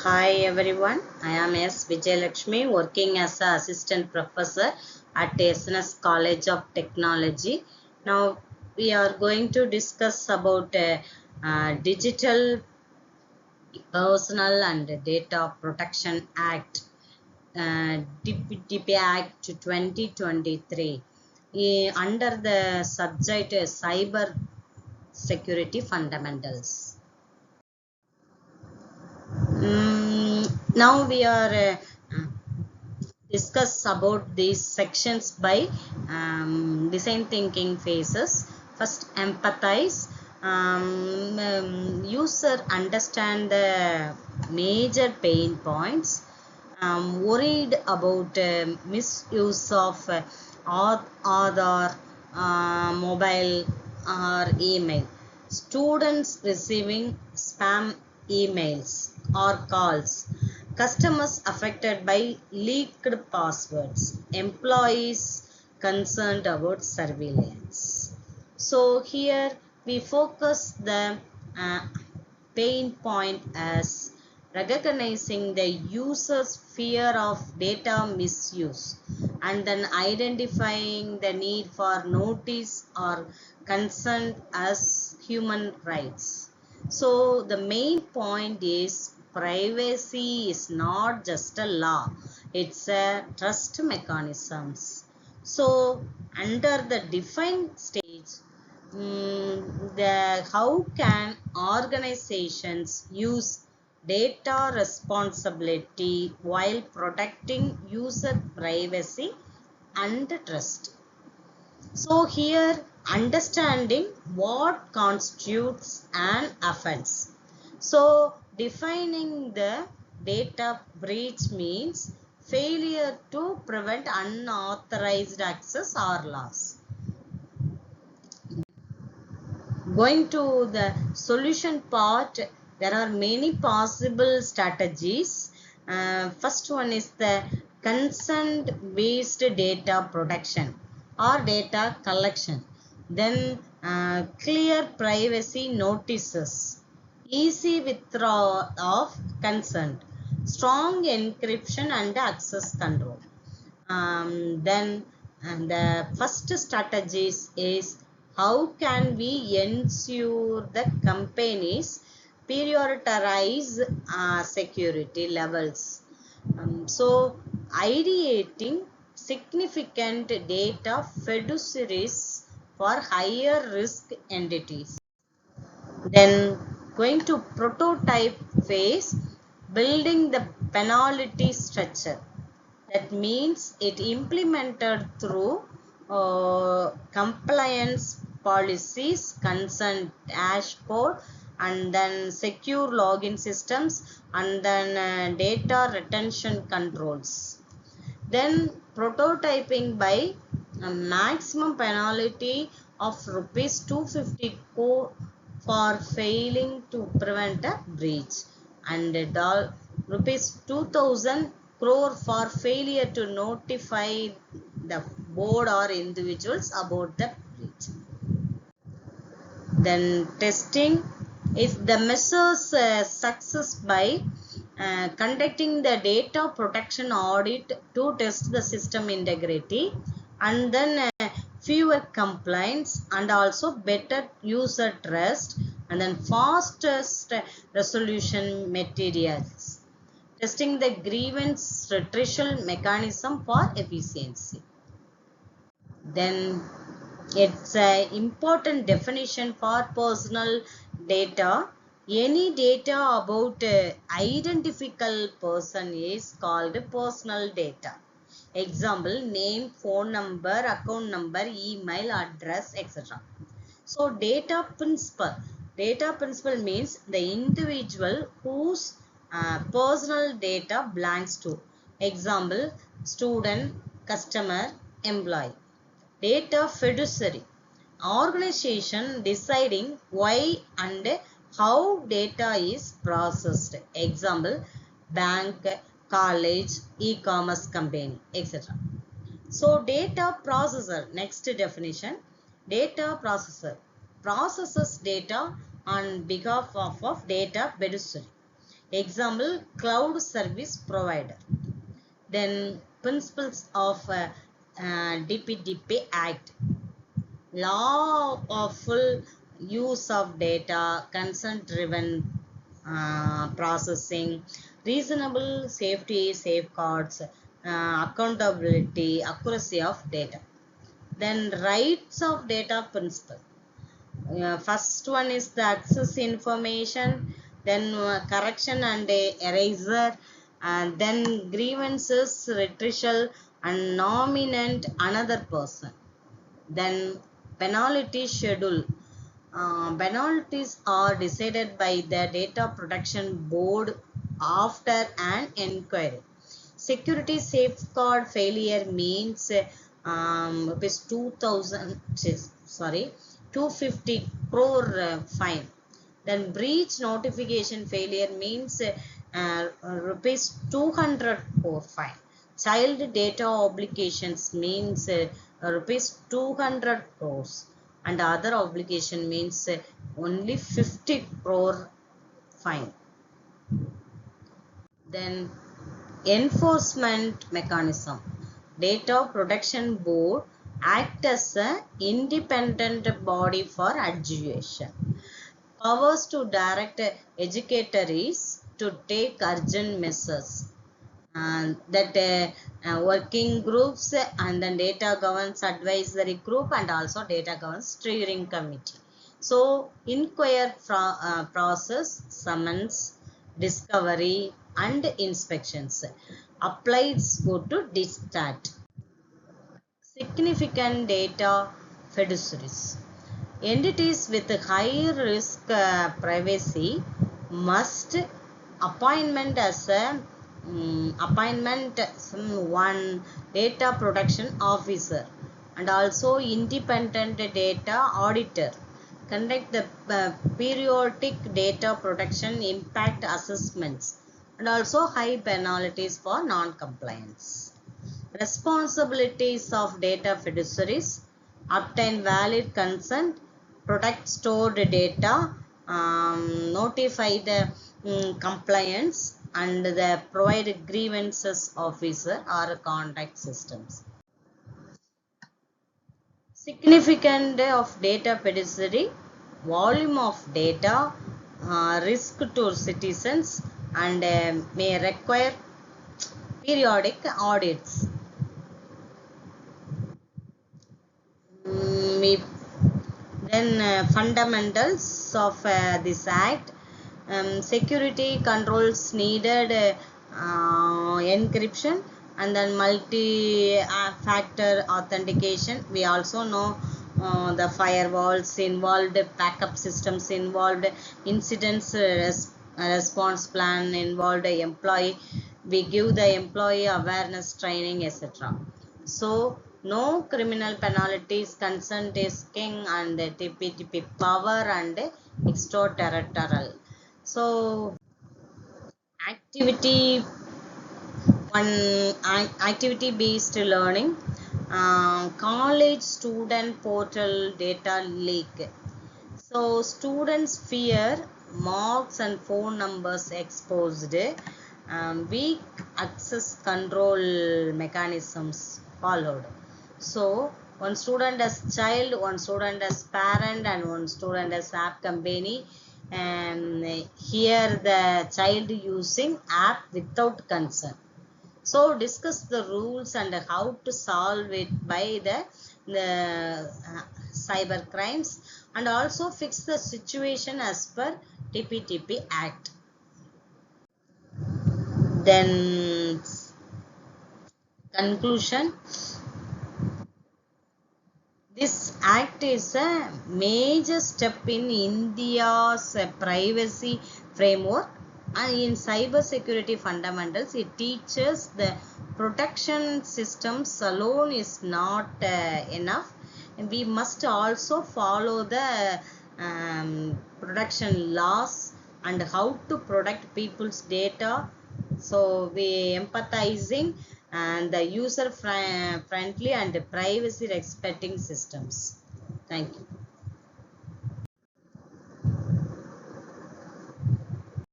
Hi everyone, I am S. Vijayalakshmi working as an assistant professor at SNS College of Technology. Now we are going to discuss about Digital Personal and Data Protection Act, DPDP Act 2023, under the subject Cyber Security Fundamentals. Now we are discuss about these sections by design thinking phases. First, empathize. User understand the major pain points. Worried about misuse of Aadhaar, mobile or email. Students receiving spam emails or calls. Customers affected by leaked passwords. Employees concerned about surveillance. So here we focus the uh, pain point as recognizing the user's fear of data misuse and then identifying the need for notice or consent as human rights. So the main point is privacy is not just a law, it's a trust mechanisms. So under the defined stage, how can organizations use data responsibility while protecting user privacy and trust? So here, understanding what constitutes an offense. So defining the data breach means failure to prevent unauthorized access or loss. Going to the solution part, there are many possible strategies. First one is the consent based data protection or data collection. Then clear privacy notices, easy withdrawal of consent, strong encryption and access control. Then and the first strategies is how can we ensure the companies prioritize security levels. So ideating significant data fiduciaries for higher risk entities. Then going to prototype phase, building the penalty structure. That means it implemented through compliance policies, consent dashboard, and then secure login systems, and then data retention controls. Then prototyping by a maximum penalty of rupees 250 for failing to prevent a breach, and rupees 2000 crore for failure to notify the board or individuals about the breach. Then testing, if the measures success by conducting the data protection audit to test the system integrity, and then fewer complaints and also better user trust, and then fastest resolution materials, testing the grievance retrieval mechanism for efficiency. Then it's an important definition for personal data. Any data about identifiable person is called personal data. Example, name, phone number, account number, email address, etc. So data principle. Data principle means the individual whose personal data belongs to. Example, student, customer, employee. Data fiduciary, organization deciding why and how data is processed. Example, bank, college, e-commerce company, etc. So data processor, next definition, data processor processes data on behalf of data fiduciary. Example, cloud service provider. Then principles of DPDP Act. Law of full use of data, consent driven processing, reasonable safety safeguards, accountability, accuracy of data. Then rights of data principle. First one is the access information, then correction and eraser, and then grievances, retrieval, and nominate another person. Then penalty schedule. Penalties are decided by the Data Protection Board after an inquiry. Security safeguard failure means rupees 2000, sorry, 250 crore fine. Then breach notification failure means rupees 200 crore fine. Child data obligations means rupees 200 crores, and other obligation means only 50 crore fine. Then enforcement mechanism. Data Protection Board act as an independent body for adjudication. Powers to direct educators to take urgent measures. And that working groups and then data governance advisory group and also data governance steering committee. So inquire process, summons, discovery and inspections. Applies go to DSTAT. Significant data fiduciaries. Entities with high risk privacy must appointment as a appointment one data protection officer and also independent data auditor, conduct the periodic data protection impact assessments, and also high penalties for non-compliance. Responsibilities of data fiduciaries: obtain valid consent, protect stored data, notify the compliance, and the provide grievances officer or contact systems. Significant of data fiduciary: volume of data, risk to citizens, and may require periodic audits. We Then fundamentals of this act: security controls needed, encryption, and then multi-factor authentication. We also know the firewalls involved, backup systems involved, incidents response plan involved, employee. We give the employee awareness training, etc. So no criminal penalties, consent is king, and DPDP power and extraterritorial. So activity one, activity based learning. College student portal data leak. So students fear marks and phone numbers exposed. Weak access control mechanisms followed. So one student as child, one student as parent, and one student as app company. And here the child using app without consent. So discuss the rules and how to solve it by the cyber crimes, and also fix the situation as per DPDP Act. Then conclusion: this act is a major step in India's privacy framework, and in cyber security fundamentals it teaches the protection systems alone is not enough, and we must also follow the protection laws and how to protect people's data. So we empathizing and the user friendly and privacy respecting systems. Thank you.